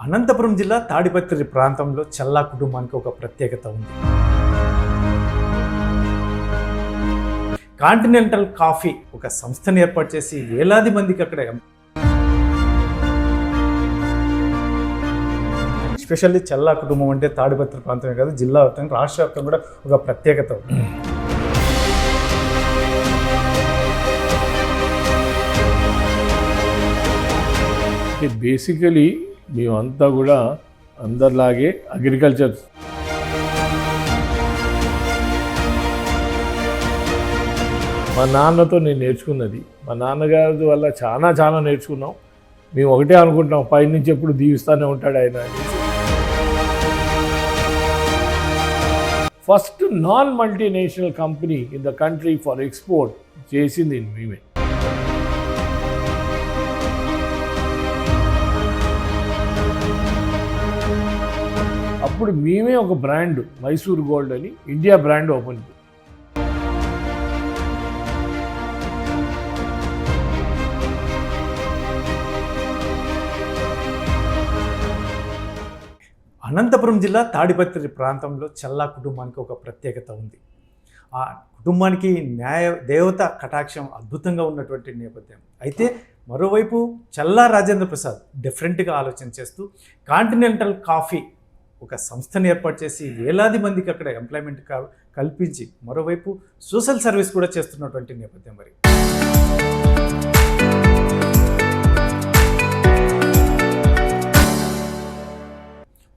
అనంతపురం జిల్లా తాడిపత్రి ప్రాంతంలో చల్లా కుటుంబానికి ఒక ప్రత్యేకత ఉంది. కాంటినెంటల్ కాఫీ ఒక సంస్థను ఏర్పాటు చేసి వేలాది మందికి అక్కడ ఎస్పెషల్లీ చల్లా కుటుంబం అంటే తాడిపత్రి ప్రాంతమే కాదు, జిల్లా వ్యాప్తంగా రాష్ట్ర వ్యాప్తంగా కూడా ఒక ప్రత్యేకత ఉంది. బేసికలీ మేమంతా కూడా అందరిలాగే అగ్రికల్చర్ మా నాన్నతో నేను నేర్చుకున్నది, మా నాన్నగారి వల్ల చాలా నేర్చుకున్నాం. మేము ఒకటే అనుకుంటాం, పైనుంచి ఎప్పుడు దీవిస్తూనే ఉంటాడు ఆయన. First non multinational company in the country for export చేసింది మేమే. అప్పుడు మేమే ఒక బ్రాండ్ మైసూర్ గోల్డ్ అని ఇండియా బ్రాండ్ ఓపెన్ చేసాం. అనంతపురం జిల్లా తాడిపత్రి ప్రాంతంలో చల్లా కుటుంబానికి ఒక ప్రత్యేకత ఉంది. ఆ కుటుంబానికి న్యాయ దేవత కటాక్షం అద్భుతంగా ఉన్నటువంటి నేపథ్యం. అయితే మరోవైపు చల్లా రాజేంద్ర ప్రసాద్ డిఫరెంట్గా ఆలోచన చేస్తూ కాంటినెంటల్ కాఫీ ఒక సంస్థను ఏర్పాటు చేసి వేలాది మందికి అక్కడ ఎంప్లాయ్మెంట్ కల్పించి మరోవైపు సోషల్ సర్వీస్ కూడా చేస్తున్నటువంటి నేపథ్యం. మరి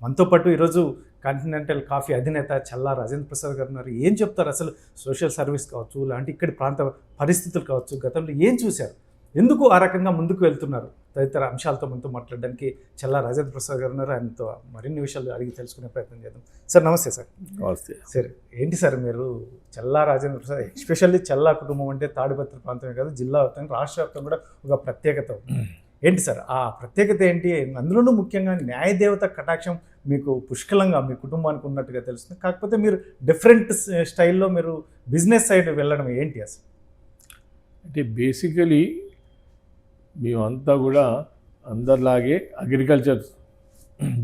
మనతో పాటు ఈరోజు కాంటినెంటల్ కాఫీ అధినేత చల్లా రాజేంద్ర ప్రసాద్ గారు ఉన్నారు. ఏం చెప్తారు అసలు సోషల్ సర్వీస్ కావచ్చు, లాంటి ఇక్కడి ప్రాంత పరిస్థితులు కావచ్చు, గతంలో ఏం చూశారు, ఎందుకు ఆ రకంగా ముందుకు వెళ్తున్నారు, తదితర అంశాలతో మనతో మాట్లాడడానికి చల్లా రాజేంద్ర ప్రసాద్ గారు ఉన్నారు. ఆయనతో మరిన్ని విషయాలు అడిగి తెలుసుకునే ప్రయత్నం చేద్దాం. సార్ నమస్తే. సార్ నమస్తే. సార్ ఏంటి సార్ మీరు చల్లా రాజేంద్ర ప్రసాద్, ఎస్పెషల్లీ చల్లా కుటుంబం అంటే తాడిపత్రి ప్రాంతమే కాదు, జిల్లా వ్యాప్తంగా రాష్ట్ర వ్యాప్తంగా కూడా ఒక ప్రత్యేకత ఉంది. ఏంటి సార్ ఆ ప్రత్యేకత ఏంటి? అందులోనూ ముఖ్యంగా న్యాయదేవత కటాక్షం మీకు పుష్కలంగా మీ కుటుంబానికి ఉన్నట్టుగా తెలుస్తుంది. కాకపోతే మీరు డిఫరెంట్ స్టైల్లో మీరు బిజినెస్ సైడ్ వెళ్ళడం ఏంటి అసలు? అంటే బేసికలీ మేమంతా కూడా అందరిలాగే అగ్రికల్చర్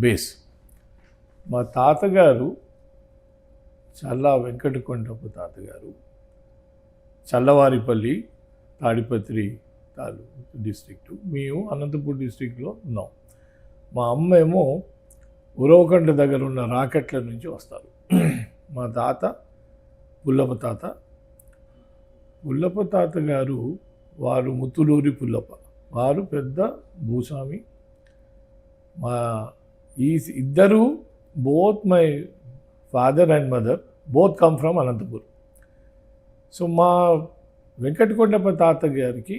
బేస్. మా తాతగారు చల్లా వెంకటకొండపు తాతగారు చల్లవారిపల్లి తాడిపత్రి డిస్ట్రిక్టు, మేము అనంతపూర్ డిస్ట్రిక్ట్లో ఉన్నాం. మా అమ్మ ఏమో ఉరవకొండ దగ్గర ఉన్న రాకెట్ల నుంచి వస్తారు. మా తాత పుల్లప్ప తాత గారు వారు ముత్తులూరి పుల్లప్ప, వారు పెద్ద భూస్వామి. మా ఈ ఇద్దరు both my father and mother both come from Anantapur. So మా వెంకటకొండప్ప తాత గారికి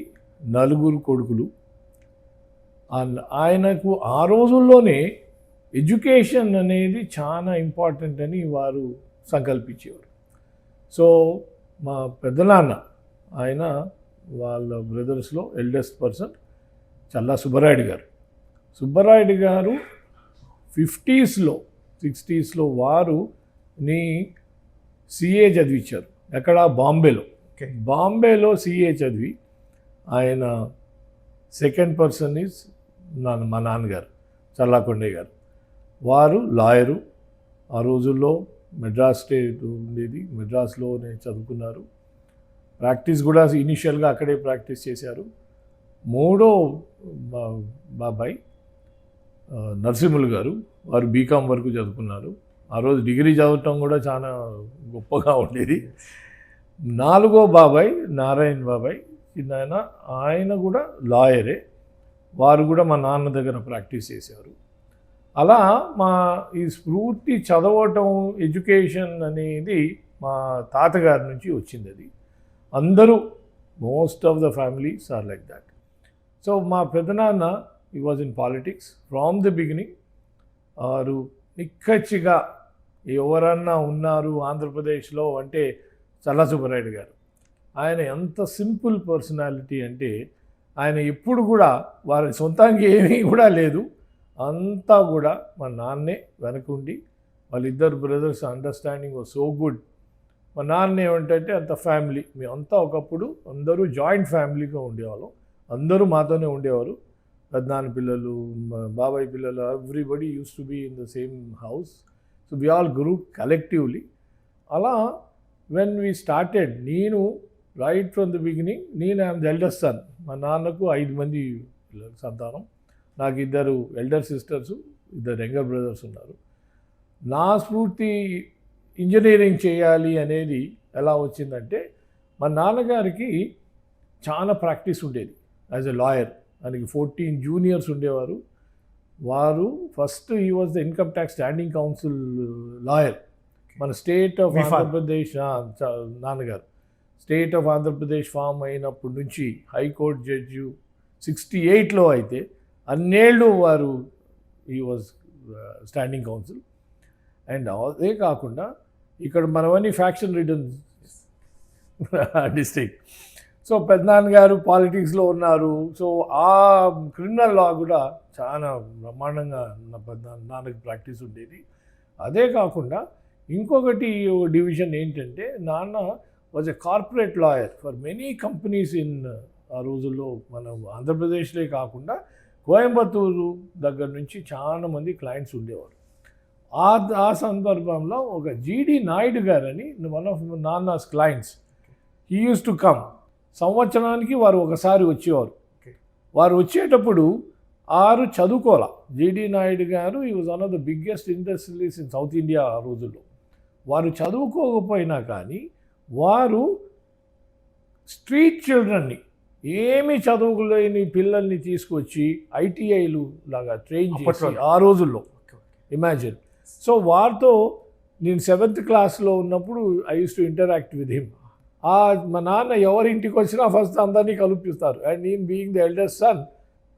4 కొడుకులు. ఆయనకు ఆ రోజుల్లోనే ఎడ్యుకేషన్ అనేది చాలా ఇంపార్టెంట్ అని వారు సంకల్పించేవారు. సో మా పెద్దనాన్న ఆయన వాళ్ళ బ్రదర్స్లో ఎల్డెస్ట్ పర్సన్ చల్లా సుబ్బరాయుడు గారు 50s, 60s వారుని సిఏ చదివించారు. ఎక్కడ? బాంబేలో సిఏ చదివి ఆయన సెకండ్ పర్సన్ ఈజ్ మా నాన్నగారు చల్లాకొండయ్య గారు. వారు లాయరు. ఆ రోజుల్లో మెడ్రాస్ స్టేట్ ఉండేది, మెడ్రాస్లోనే చదువుకున్నారు. ప్రాక్టీస్ కూడా ఇనిషియల్గా అక్కడే ప్రాక్టీస్ చేశారు. మూడో బాబాయ్ నరసింహులు గారు, వారు బీకామ్ వరకు చదువుకున్నారు. ఆ రోజు డిగ్రీ చదవటం కూడా చాలా గొప్పగా ఉండేది. 4వ బాబాయ్ నారాయణ బాబాయ్ చిన్న ఆయన కూడా లాయరే, వారు కూడా మా నాన్న దగ్గర ప్రాక్టీస్ చేశారు. అలా మా ఈ స్ఫూర్తి చదవటం, ఎడ్యుకేషన్ అనేది మా తాతగారి నుంచి వచ్చింది. అది అందరూ most of the families are like that. So మా పెద్దనాన్న ఈ was in politics from the beginning. వారు నిక్కచ్చిగా ఎవరన్నా ఉన్నారు ఆంధ్రప్రదేశ్లో అంటే చల్లా సుబ్బరాయుడు గారు. ఆయన ఎంత సింపుల్ పర్సనాలిటీ అంటే ఆయన ఎప్పుడు కూడా వారి సొంతంగా ఏమీ కూడా లేదు, అంతా కూడా మా నాన్నే వెనకుండి. వాళ్ళిద్దరు brothers understanding was so good. మా నాన్న ఏమంటే అంత ఫ్యామిలీ, మేమంతా ఒకప్పుడు అందరూ జాయింట్ ఫ్యామిలీగా ఉండేవాళ్ళం, అందరూ మాతోనే ఉండేవారు. పెద్దనాన్న పిల్లలు, బాబాయ్ పిల్లలు, everybody used to be in the same house. So we all group collectively. అలా వెన్ వీ స్టార్టెడ్, నేను రైట్ ఫ్రమ్ ద బిగినింగ్, నేను ఐఎమ్ ద ఎల్డర్ సన్. మా నాన్నకు 5 మంది పిల్లలు సంతానం, నాకు 2 ఎల్డర్ సిస్టర్స్, 2 యంగర్ బ్రదర్స్ ఉన్నారు. నా స్ఫూర్తి ఇంజనీరింగ్ చేయాలి అనేది ఎలా వచ్చిందంటే, మా నాన్నగారికి చాలా ప్రాక్టీస్ ఉండేది యాజ్ ఎ లాయర్. ఆయనకి 14 జూనియర్స్ ఉండేవారు. వారు first he was the income tax standing council lawyer. మన స్టేట్ ఆఫ్ ఆంధ్రప్రదేశ్, నాన్నగారు స్టేట్ ఆఫ్ ఆంధ్రప్రదేశ్ ఫామ్ అయినప్పటి నుంచి హైకోర్టు జడ్జి 68లో అయితే అన్నేళ్ళు వారు ఈ వాజ్ స్టాండింగ్ కౌన్సిల్. అండ్ అదే కాకుండా ఇక్కడ మనవన్నీ ఫ్యాక్షన్ రిటర్న్ డిస్ట్రిక్ట్. సో పెద్దనాన్నగారు పాలిటిక్స్లో ఉన్నారు. సో ఆ క్రిమినల్ లా కూడా చాలా బ్రహ్మాండంగా నా నాన్నకి ప్రాక్టీస్ ఉండేది. అదే కాకుండా ఇంకొకటి డివిజన్ ఏంటంటే, నాన్న was a corporate lawyer for many companies in ఆ రోజుల్లో. మనం ఆంధ్రప్రదేశ్లే కాకుండా కోయంబత్తూరు దగ్గర నుంచి చాలా మంది క్లయింట్స్ ఉండేవారు. ఆ సందర్భంలో ఒక జీడి నాయుడు గారని వన్ ఆఫ్ నాన్నస్ clients, he used to come. సంవత్సరానికి వారు ఒకసారి వచ్చేవారు. వారు వచ్చేటప్పుడు చదువుకోవాల. జీడి నాయుడు గారు ఈ was one of the biggest industrialist in south India ఆ రోజుల్లో. వారు చదువుకోకపోయినా కానీ వారు స్ట్రీట్ చిల్డ్రన్ని, ఏమీ చదువుకోలేని పిల్లల్ని తీసుకొచ్చి ఐటీఐలు లాగా ట్రైన్ చేసి ఆ రోజుల్లో, ఇమాజిన్. సో వారితో నేను 7th క్లాస్లో ఉన్నప్పుడు I used to interact with him. మా నాన్న ఎవరింటికి వచ్చినా ఫస్ట్ అందరినీ కల్పిస్తారు. అండ్ నేను being the eldest son,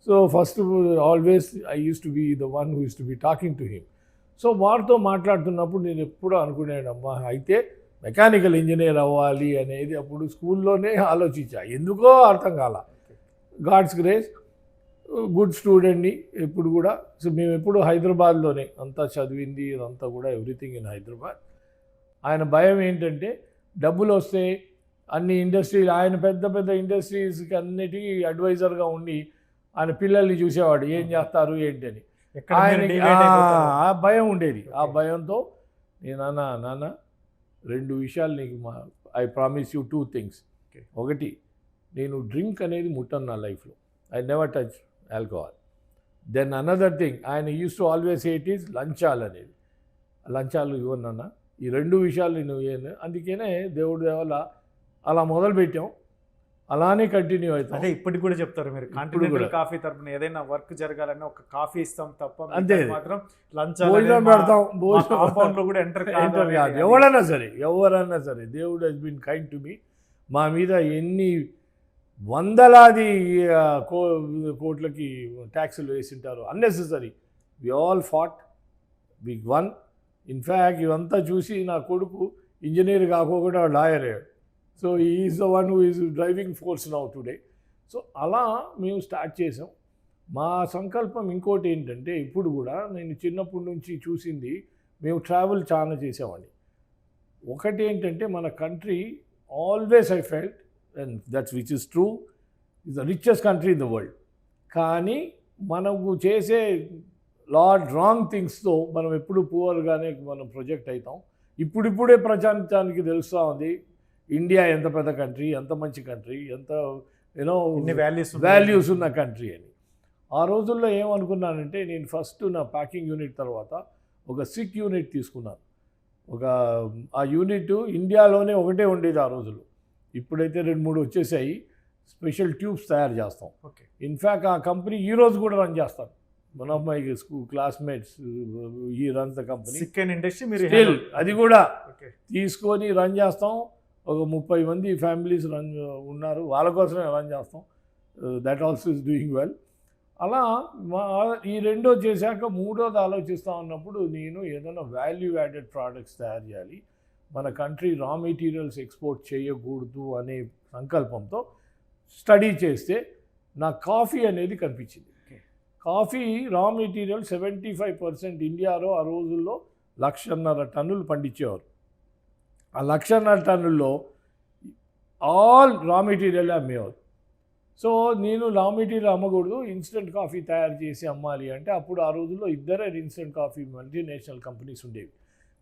so first always I used to be the one who used to be talking to him. So వారితో మాట్లాడుతున్నప్పుడు నేను ఎప్పుడూ అనుకునేనమ్మా, అయితే మెకానికల్ ఇంజనీర్ అవ్వాలి అనేది అప్పుడు స్కూల్లోనే ఆలోచించా. ఎందుకో అర్థం కాల. గాడ్స్ గ్రేస్, గుడ్ స్టూడెంట్ని ఎప్పుడు కూడా. సో మేము ఎప్పుడు హైదరాబాద్లోనే అంతా చదివింది, ఇదంతా కూడా ఎవ్రీథింగ్ ఇన్ హైదరాబాద్. ఆయన భయం ఏంటంటే, డబ్బులు వస్తే అన్ని ఇండస్ట్రీలు, ఆయన పెద్ద పెద్ద ఇండస్ట్రీస్కి అన్నిటికీ అడ్వైజర్గా ఉండి ఆయన పిల్లల్ని చూసేవాడు, ఏం చేస్తారు ఏంటని. ఆయనకి ఆ భయం ఉండేది. ఆ భయంతో నేను నాన్న 2 విషయాలు నీకు ఐ ప్రామిస్ యూ 2 థింగ్స్. ఒకటి, నేను డ్రింక్ అనేది ముట్టను నా లైఫ్లో. I never touch alcohol. Then another thing, ఆయన used to always hate is లంచాలు అనేది. లంచాలు ఇవ్వనన్నా. ఈ 2 విషయాలు నేను ఇవ్వను. అందుకనే దేవుడి వల్ల అలా మొదలుపెట్టాం, అలానే కంటిన్యూ అవుతాం. అదే ఇప్పటికి కూడా చెప్తారు మీరు, కాంటినెంటల్ కాఫీ తరపున ఏదైనా వర్క్ జరగాలన్నా ఒక కాఫీ ఇస్తాం తప్ప అంతే, మాత్రం భోజనం పెడతాం. కాంపౌండ్ లో కూడా ఎంటర్ కాదు. ఎవరైనా సరే దేవుడు he's been kind to me. మా మీద ఎన్ని వందలాది కోట్లకి ట్యాక్సులు వేసింటారు unnecessary. We all fought, we won. In fact ఇవంతా చూసి నా కొడుకు ఇంజనీర్ కాకుండా లాయర్ అయ్యాడు. So is the one who is driving force now today. So అలా మేము స్టార్ట్ చేసాం. మా సంకల్పం ఇంకోటి ఏంటంటే, ఇప్పుడు కూడా నేను చిన్నప్పటి నుంచి చూసింది, మేము ట్రావెల్ చాలా చేసామండి. ఒకటి ఏంటంటే, మన country always I felt, and that's which is true, is the richest country in the world. కానీ మనకు చేసే రాంగ్ థింగ్స్తో మనం ఎప్పుడు పువర్గానే మనం ప్రొజెక్ట్ అవుతాం. ఇప్పుడిప్పుడే ప్రపంచానికి తెలుస్తూ ఉంది ఇండియా ఎంత పెద్ద కంట్రీ, ఎంత మంచి కంట్రీ, ఎంత వాల్యూస్ ఉన్న కంట్రీ అని. ఆ రోజుల్లో ఏమనుకున్నానంటే, నేను ఫస్ట్ నా ప్యాకింగ్ యూనిట్ తర్వాత ఒక సిక్ యూనిట్ తీసుకున్నాను. ఆ యూనిట్ ఇండియాలోనే ఒకటే ఉండేది ఆ రోజుల్లో. ఇప్పుడైతే 2-3 వచ్చేసాయి. స్పెషల్ ట్యూబ్స్ తయారు చేస్తాం. ఇన్ఫ్యాక్ట్ ఆ కంపెనీ ఈరోజు కూడా రన్ చేస్తాను. One of my school classmates, he runs the company. Sick and industry మీరు స్టిల్ అది కూడా తీసుకొని రన్ చేస్తాం. ఒక 30 మంది ఫ్యామిలీస్ ఉన్నారు, వాళ్ళ కోసమే రన్ చేస్తాం. That also is doing well. అలా ఈ 2 చేశాక 3వది ఆలోచిస్తూ ఉన్నప్పుడు, నేను ఏదైనా వాల్యూ యాడెడ్ ప్రోడక్ట్స్ తయారు చేయాలి, మన కంట్రీ రా మెటీరియల్స్ ఎక్స్పోర్ట్ చేయకూడదు అనే సంకల్పంతో స్టడీ చేస్తే నాకు కాఫీ అనేది కనిపించింది. కాఫీ రా మెటీరియల్ 75% ఇండియాలో ఆ రోజుల్లో 1.5 టన్నులు పండించేవారు. ఆ 1.5 టన్నుల్లో ఆల్ రా మెటీరియల్ అమ్మేవారు. సో నేను రా మెటీరియల్ అమ్మకూడదు, ఇన్స్టెంట్ కాఫీ తయారు చేసి అమ్మాలి అంటే అప్పుడు ఆ రోజుల్లో ఇద్దరే ఇన్స్టెంట్ కాఫీ మల్టీనేషనల్ కంపెనీస్ ఉండేవి.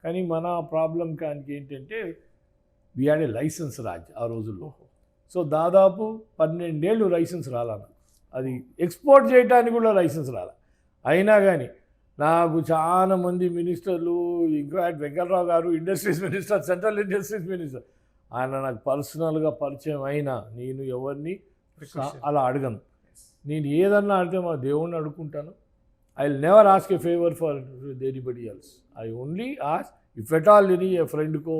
కానీ మన ప్రాబ్లం కానికి ఏంటంటే we had a licence raj ఆ రోజుల్లో. సో దాదాపు 12 ఏళ్ళు లైసెన్స్ రాలను, అది ఎక్స్పోర్ట్ చేయడానికి కూడా లైసెన్స్ రాలే. అయినా కానీ నాకు చాలా మంది మినిస్టర్లు, ఇంకా వెంకటరావు గారు industries minister, central industries minister, ఆయన నాకు పర్సనల్గా పరిచయం అయినా నేను ఎవరిని అలా అడగను. నేను ఏదన్నా అడిగితే మా దేవుణ్ణి అడుగుకుంటాను. I will never ask a favour for anybody else. I only ask if at all any a ఫ్రెండ్కో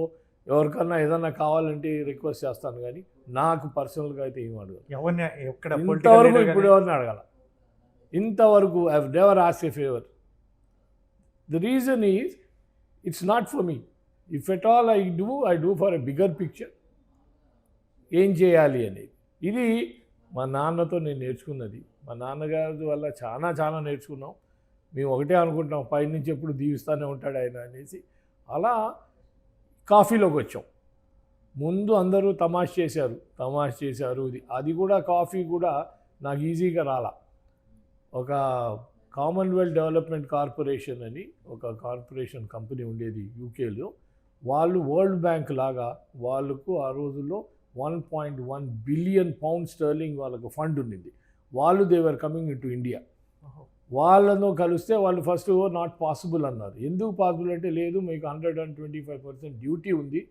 ఎవరికన్నా ఏదన్నా కావాలంటే రిక్వెస్ట్ చేస్తాను, కానీ నాకు పర్సనల్గా అయితే ఏం అడగను. ఎవరిని ఎక్కడ ఇంతవరకు ఇప్పుడు ఎవరిని అడగాల, ఇంతవరకు I have never ask a favour. The reason is it's not for me. If at all I do for a bigger picture, ఏం చేయాలి అనేది. ఇది మా నాన్నతో నేను నేర్చుకున్నది. మా నాన్నగారి వల్ల చాలా చాలా నేర్చుకున్నాం. మేము ఒకటే అనుకుంటాం, పైనుంచి ఎప్పుడు దీవిస్తూనే ఉంటాడు ఆయన అనేసి. అలా కాఫీలోకి వచ్చాం. ముందు అందరూ తమాష్ చేశారు. అది కూడా కాఫీ కూడా నాకు ఈజీగా రాలా. ఒక కామన్వెల్త్ డెవలప్మెంట్ కార్పొరేషన్ అని ఒక కార్పొరేషన్ కంపెనీ ఉండేది యూకేలో. వాళ్ళు వరల్డ్ బ్యాంక్ లాగా వాళ్ళకు ఆ రోజుల్లో 1.1 బిలియన్ పౌండ్ స్టర్లింగ్ వాళ్ళకు ఫండ్ ఉండింది. వాళ్ళు they were coming in to India. వాళ్ళను కలిస్తే వాళ్ళు ఫస్ట్ నాట్ పాసిబుల్ అన్నారు. ఎందుకు పాసిబుల్ అంటే, లేదు మీకు 125% డ్యూటీ ఉంది,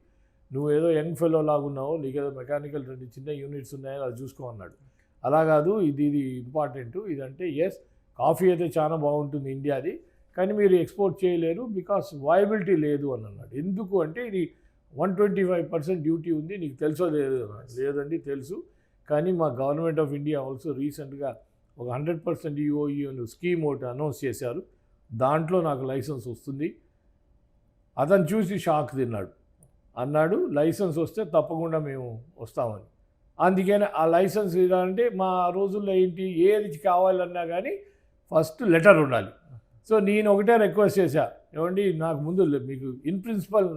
నువ్వు ఏదో యంగ్ ఫెలో లాగా ఉన్నావు, నీకేదో మెకానికల్ 2 చిన్న యూనిట్స్ ఉన్నాయని అది చూసుకో అన్నాడు. అలా కాదు, ఇది ఇంపార్టెంట్. ఇదంటే ఎస్ కాఫీ అయితే చాలా బాగుంటుంది ఇండియాది, కానీ మీరు ఎక్స్పోర్ట్ చేయలేరు బికాస్ వయబిలిటీ లేదు అని అన్నాడు. ఎందుకు అంటే, ఇది 125% డ్యూటీ ఉంది, నీకు తెలుసో లేదు? లేదండి తెలుసు, కానీ మా గవర్నమెంట్ ఆఫ్ ఇండియా ఆల్సో రీసెంట్గా ఒక 100% ఈఓఈ స్కీమ్ ఒకటి అనౌన్స్ చేశారు, దాంట్లో నాకు లైసెన్స్ వస్తుంది. అతను చూసి షాక్ తిన్నాడు, అన్నాడు లైసెన్స్ వస్తే తప్పకుండా మేము వస్తామని. అందుకని ఆ లైసెన్స్ ఇవ్వాలంటే మా రోజుల్లో ఏంటి, ఏది కావాలన్నా కానీ ఫస్ట్ లెటర్ ఉండాలి. సో నేను ఒకటే రిక్వెస్ట్ చేశా, ఏమండి నాకు ముందు మీకు ఇన్ ప్రిన్సిపల్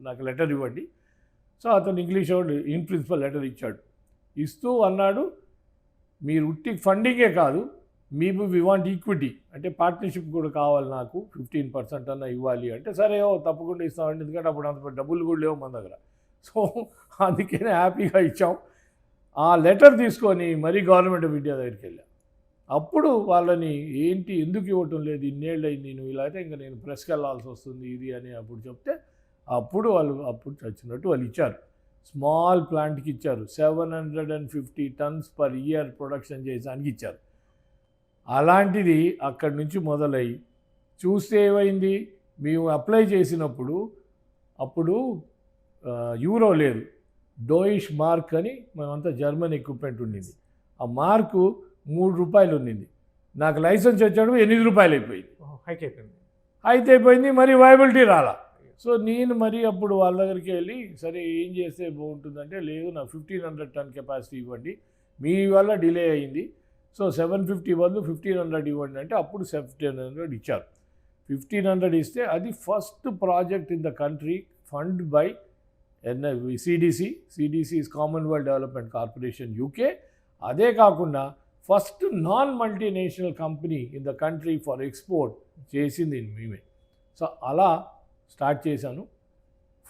నాకు లెటర్ ఇవ్వండి. సో అతను ఇంగ్లీష్ వాడు ఇన్ ప్రిన్సిపల్ లెటర్ ఇచ్చాడు. ఇస్తూ అన్నాడు, మీరు ఉట్టి ఫండింగే కాదు, మీకు వి వాంట్ ఈక్విటీ, అంటే పార్ట్నర్షిప్ కూడా కావాలి, నాకు 15% అన్న ఇవ్వాలి అంటే, సరే తప్పకుండా ఇస్తామండి, ఎందుకంటే అప్పుడు అంత డబ్బులు కూడా లేవు మన దగ్గర. సో అందుకనే హ్యాపీగా ఇచ్చాం. ఆ లెటర్ తీసుకొని మరీ గవర్నమెంట్ ఆఫ్ ఇండియా దగ్గరికి వెళ్ళాం. అప్పుడు వాళ్ళని ఏంటి ఎందుకు ఇవ్వటం లేదు, ఇన్నేళ్ళు అయింది నేను ఇలా అయితే ఇంకా నేను ప్రెస్కి వెళ్ళాల్సి వస్తుంది ఇది అని అప్పుడు చెప్తే, అప్పుడు అప్పుడు చచ్చినట్టు వాళ్ళు ఇచ్చారు. స్మాల్ ప్లాంట్కి ఇచ్చారు, 750 tons పర్ ఇయర్ ప్రొడక్షన్ చేయడానికి ఇచ్చారు. అలాంటిది అక్కడి నుంచి మొదలై చూస్తే ఏమైంది, మేము అప్లై చేసినప్పుడు అప్పుడు యూరో లేదు, డోయిష్ మార్క్ అని మేమంతా జర్మన్ ఎక్విప్మెంట్ ఉండింది. ఆ మార్కు ₹3 ఉండింది. నాకు లైసెన్స్ వచ్చాడు ₹8 అయిపోయింది, హైక్ అయిపోయింది. అయితే అయిపోయింది, మరి వయబిలిటీ రాలా. సో నేను మరి అప్పుడు వాళ్ళ దగ్గరికి వెళ్ళి, సరే ఏం చేస్తే బాగుంటుందంటే, లేదు నాకు 1500 ton కెపాసిటీ ఇవ్వండి, మీ వల్ల డిలే అయింది, సో 750 బదులు 1500 ఇవ్వండి అంటే అప్పుడు 1700 ఇచ్చారు. 1500 ఇస్తే అది first project in the country fund by CDC is Commonwealth development corporation UK. అదే కాకుండా first non multinational company in the country for export చేసింది మేమే. సో అలా స్టార్ట్ చేశాను.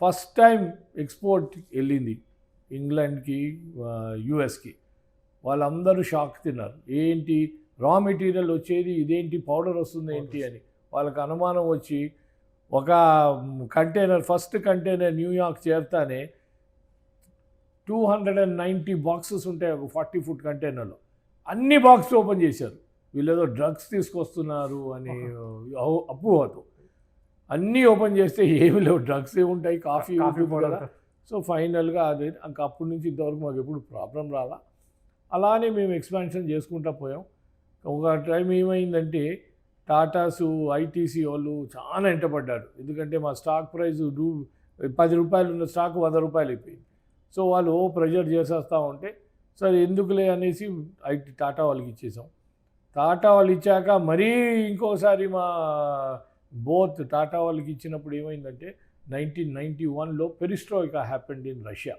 ఫస్ట్ టైం ఎక్స్పోర్ట్ వెళ్ళింది ఇంగ్లాండ్కి, యుఎస్కి. వాళ్ళందరూ షాక్ తిన్నారు, ఏంటి రా మెటీరియల్ వచ్చేది ఇదేంటి, పౌడర్ వస్తుంది ఏంటి అని. వాళ్ళకి అనుమానం వచ్చి ఒక కంటైనర్, ఫస్ట్ కంటైనర్ న్యూయార్క్ చేరుతానే 290 బాక్సెస్ ఉంటాయి ఒక 40 foot కంటైనర్లో. అన్ని బాక్స్ ఓపెన్ చేశారు, వీళ్ళేదో డ్రగ్స్ తీసుకొస్తున్నారు అని అపోహతో. అన్నీ ఓపెన్ చేస్తే ఏమి లేవు, డ్రగ్స్ ఏముంటాయి, కాఫీ కదా. సో ఫైనల్గా అదే ఇంకా అప్పటి నుంచి ఇంతవరకు మాకు ఎప్పుడు ప్రాబ్లం రాలా. అలానే మేము ఎక్స్పాన్షన్ చేసుకుంటూ పోయాం. ఒక టైం ఏమైందంటే టాటాసు, ఐటీసీ వాళ్ళు చాలా వెంటపడ్డారు, ఎందుకంటే మా స్టాక్ ప్రైస్ ₹10 ఉన్న స్టాక్ ₹100 అయిపోయింది. సో వాళ్ళు ప్రెజర్ చేసేస్తూ ఉంటే, సరే ఎందుకులే అనేసి టాటా వాళ్ళకి ఇచ్చేసాం. టాటా వాళ్ళు ఇచ్చాక మరీ ఇంకోసారి మా బోత్ టాటా వాళ్ళకి ఇచ్చినప్పుడు ఏమైందంటే 1991లో పెరిస్ట్రోయికా హ్యాపెండ్ ఇన్ రష్యా.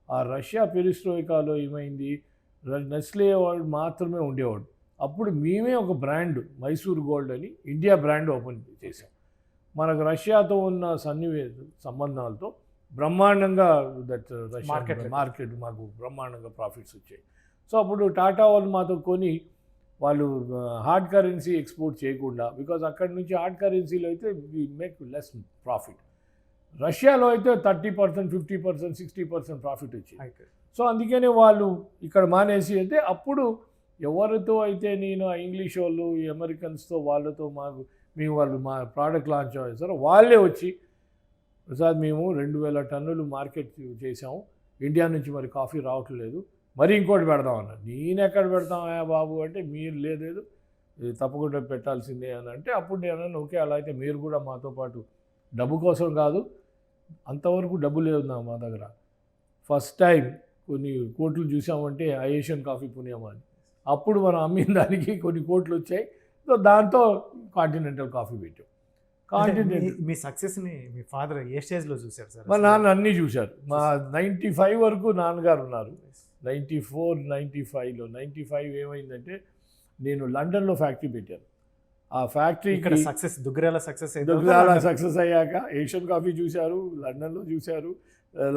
ఆ రష్యా పెరిస్ట్రోయికాలో ఏమైంది, నెస్లే వాళ్ళు మాత్రమే ఉండేవాడు. అప్పుడు మేమే ఒక బ్రాండ్ మైసూర్ గోల్డ్ అని ఇండియా బ్రాండ్ ఓపెన్ చేసాం. మనకు రష్యాతో ఉన్న సంబంధాలతో బ్రహ్మాండంగా మార్కెట్ మాకు బ్రహ్మాండంగా ప్రాఫిట్స్ వచ్చాయి. సో అప్పుడు టాటా వాళ్ళు మాతో కొని వాళ్ళు హార్డ్ కరెన్సీ ఎక్స్పోర్ట్ చేయకుండా, బికాజ్ అక్కడి నుంచి హార్డ్ కరెన్సీలో అయితే వి మేక్ లెస్ ప్రాఫిట్. రష్యాలో అయితే 30%, 50%, 60% ప్రాఫిట్ వచ్చింది. సో అందుకనే వాళ్ళు ఇక్కడ మానేసి అయితే అప్పుడు ఎవరితో అయితే నేను ఇంగ్లీష్ వాళ్ళు ఈ అమెరికన్స్తో వాళ్ళతో వాళ్ళు మా ప్రోడక్ట్ లాంచ్ చేస్తారో వాళ్ళే వచ్చి, ప్రసాద్ మేము 2000 టన్నులు మార్కెట్ చేసాము, ఇండియా నుంచి మరి కాఫీ రావట్లేదు, మరి ఇంకోటి పెడదాం అన్నారు. నేను ఎక్కడ పెడతామా బాబు అంటే, మీరు లేదు తప్పకుండా పెట్టాల్సిందే అని అంటే, అప్పుడు నేను అన్నాను ఓకే అలా అయితే మీరు కూడా మాతో పాటు, డబ్బు కోసం కాదు, అంతవరకు డబ్బు లేదు మా దగ్గర, ఫస్ట్ టైం కొన్ని కోట్లు చూసామంటే ఏషియన్ కాఫీ పుణ్యమా అని. అప్పుడు మనం అమ్మిన దానికి కొన్ని కోట్లు వచ్చాయి. సో దాంతో కాంటినెంటల్ కాఫీ పెట్టాం. మీ సక్సెస్ని మీ ఫాదర్ ఏ స్టేజ్లో చూశారు సార్? మా నాన్న అన్నీ చూశారు. మా 95 వరకు నాన్నగారు ఉన్నారు. 94, 95లో 95 ఏమైందంటే నేను లండన్లో ఫ్యాక్టరీ పెట్టాను. ఆ ఫ్యాక్టరీ ఇక్కడ సక్సెస్ దుగ్గిరాల సక్సెస్ అయ్యాక ఏషియన్ కాఫీ చూశారు, లండన్లో చూశారు.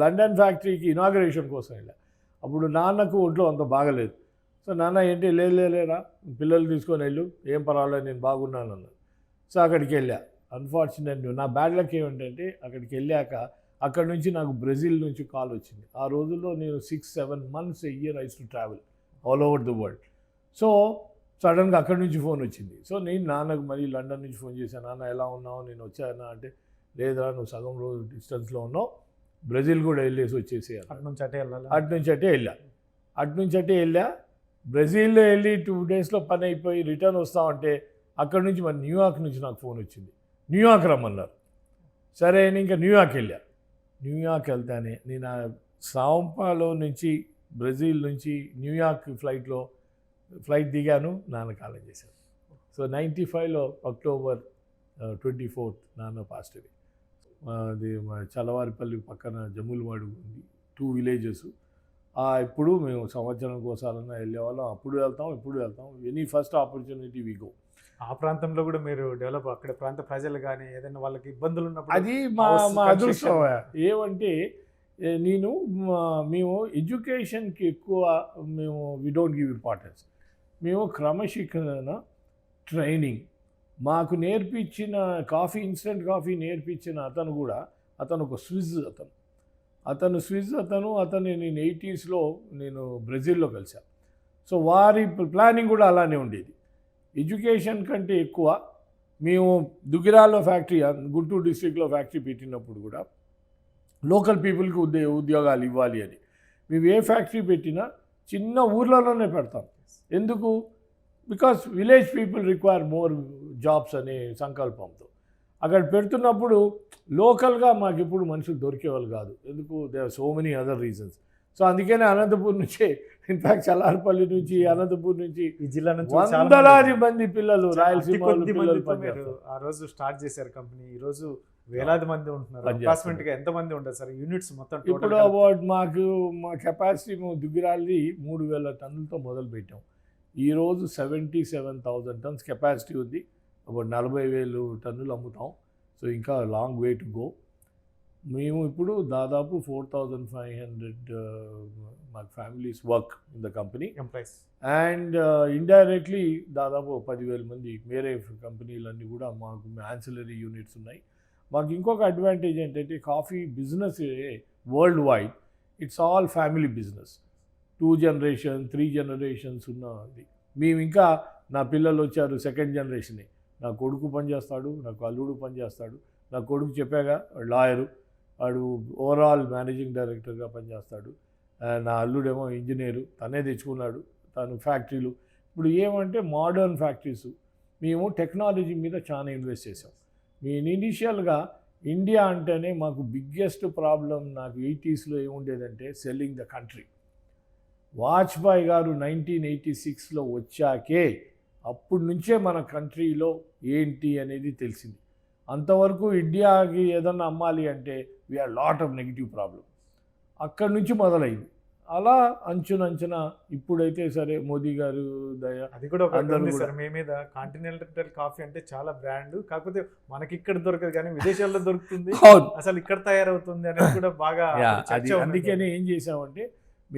లండన్ ఫ్యాక్టరీకి ఇనాగరేషన్ కోసం వెళ్ళా. అప్పుడు నాన్నకు ఒంట్లో అంత బాగలేదు. సో నాన్న ఏంటి లేరా పిల్లలు తీసుకొని వెళ్ళు, ఏం పర్వాలేదు నేను బాగున్నాను అన్నాను. సో అక్కడికి వెళ్ళా. అన్ఫార్చునేట్ నా బ్యాడ్ లక్ ఏమిటంటే అక్కడికి వెళ్ళాక అక్కడ నుంచి నాకు బ్రెజిల్ నుంచి కాల్ వచ్చింది. ఆ రోజుల్లో నేను 6-7 months a year to travel all over the world. So సడన్గా అక్కడి నుంచి ఫోన్ వచ్చింది. సో నేను నాన్నకు మళ్ళీ లండన్ నుంచి ఫోన్ చేశాను, నాన్న ఎలా ఉన్నావు, నేను వచ్చానా అంటే, లేదురా నువ్వు సగం రోజు డిస్టెన్స్లో ఉన్నావు, బ్రెజిల్ కూడా వెళ్ళేసి వచ్చేసి అటు నుంచి అటే వెళ్ళా. బ్రెజిల్లో వెళ్ళి 2 daysలో పని అయిపోయి రిటర్న్ వస్తామంటే అక్కడి నుంచి మరి న్యూయార్క్ నుంచి నాకు ఫోన్ వచ్చింది, న్యూయార్క్ రమ్మన్నారు. సరే నేను ఇంకా న్యూయార్క్ వెళ్ళా. న్యూయార్క్ వెళ్తానే నేను సాంపాలో నుంచి బ్రెజిల్ నుంచి న్యూయార్క్ ఫ్లైట్ దిగాను, నాన్న కాలం చేశాను. సో 95లో అక్టోబర్ 24th నాన్న పాస్ట్ అవే. అది మా చలవారిపల్లి పక్కన జమ్ములవాడు ఉంది, 2 villages. ఇప్పుడు మేము సంవత్సరానికి ఒకసారైనా వెళ్ళేవాళ్ళం. అప్పుడు వెళ్తాం, ఇప్పుడు వెళ్తాం. Any first opportunity we go. ఆ ప్రాంతంలో కూడా మీరు డెవలప్, అక్కడ ప్రాంత ప్రజలు కానీ ఏదైనా వాళ్ళకి ఇబ్బందులు ఉన్నప్పుడు అది మా అదృష్టం. ఏమంటే మేము ఎడ్యుకేషన్కి ఎక్కువ వి డోంట్ గివ్ ఇంపార్టెన్స్. మేము క్రమశిక్షణ, ట్రైనింగ్ మాకు నేర్పించిన ఇన్స్టెంట్ కాఫీ నేర్పించిన అతను ఒక స్విజ్ అతను నేను 80sలో నేను బ్రెజిల్లో కలిశాను. సో వారి ప్లానింగ్ కూడా అలానే ఉండేది. ఎడ్యుకేషన్ కంటే ఎక్కువ మేము దుగ్గిరాల్లో ఫ్యాక్టరీ, గుంటూరు డిస్ట్రిక్ట్లో ఫ్యాక్టరీ పెట్టినప్పుడు కూడా లోకల్ పీపుల్కి ఉద్యోగాలు ఇవ్వాలి అని మేము ఏ ఫ్యాక్టరీ పెట్టినా చిన్న ఊర్లలోనే పెడతాం. ఎందుకు? Because village people require more jobs అనే సంకల్పంతో అక్కడ పెడుతున్నప్పుడు లోకల్గా మాకు ఎప్పుడు మనుషులు దొరికేవాళ్ళు కాదు. ఎందుకు? They are so many other reasons. So అందుకనే అనంతపూర్ నుంచే, ఇన్ఫ్యాక్ట్ చల్లార్పల్లి నుంచి, అనంతపూర్ నుంచి ఈ జిల్లా నుంచి వందలాది మంది పిల్లలు, రాయలసీమ ఆ రోజు స్టార్ట్ చేశారు కంపెనీ. ఈ రోజు వేలాది మంది ఉంటున్నారు. అపార్ట్మెంట్గా ఎంత మంది ఉంటారు సార్ యూనిట్స్ మొత్తం? ఇప్పుడు మా కెపాసిటీ దుగ్గిరాలి 3000 టన్నులతో మొదలు పెట్టాం. ఈరోజు 77,000 tons కెపాసిటీ ఉంది. అప్పుడు 40,000 టన్నులు అమ్ముతాం. సో ఇంకా లాంగ్ వే టు గో. మేము ఇప్పుడు దాదాపు 4,500 మా families work in the company employees, and indirectly దాదాపు 10,000 మంది వేరే కంపెనీలన్నీ కూడా మాకు యాన్సిలరీ యూనిట్స్ ఉన్నాయి. మాకు ఇంకొక అడ్వాంటేజ్ ఏంటంటే coffee business world wide it's all family business. 2 generations, 3 generations ఉన్నది. మేము ఇంకా నా పిల్లలు వచ్చారు, 2nd generation. నా కొడుకు పనిచేస్తాడు, నాకు అల్లుడు పనిచేస్తాడు. నా కొడుకు చెప్పాగా లాయరు, వాడు ఓవరాల్ మేనేజింగ్ డైరెక్టర్గా పనిచేస్తాడు. నా అల్లుడేమో ఇంజనీరు, తనే తెచ్చుకున్నాడు. తను ఫ్యాక్టరీలు ఇప్పుడు ఏమంటే మోడర్న్ ఫ్యాక్టరీస్. మేము టెక్నాలజీ మీద చాలా ఇన్వెస్ట్ చేసాం. మేము ఇనిషియల్గా ఇండియా అంటేనే మాకు బిగ్గెస్ట్ ప్రాబ్లం నాకు 80sలో ఏముండేదంటే సెల్లింగ్ ద కంట్రీ. వాజ్పేయి గారు 1986లో వచ్చాకే అప్పటి నుంచే మన కంట్రీలో ఏంటి అనేది తెలిసింది. అంతవరకు ఇండియాకి ఏదన్నా అమ్మాలి అంటే we are lot of negative problem. అక్కడి నుంచి మొదలైంది. అలా అంచునంచున ఇప్పుడైతే సరే మోదీ గారు దయ అది కూడా ఒక అందరూ ఉంది కూడా. సార్. మీ మీద కాంటినెంటల్ కాఫీ అంటే చాలా బ్రాండ్, కాకపోతే మనకి ఇక్కడ దొరకదు కానీ విదేశాల్లో దొరుకుతుంది, అవును. అసలు ఇక్కడ తయారవుతుంది అనేది కూడా బాగా యా, చర్చ అది ఉన్నది. అందుకనే ఏం చేసామంటే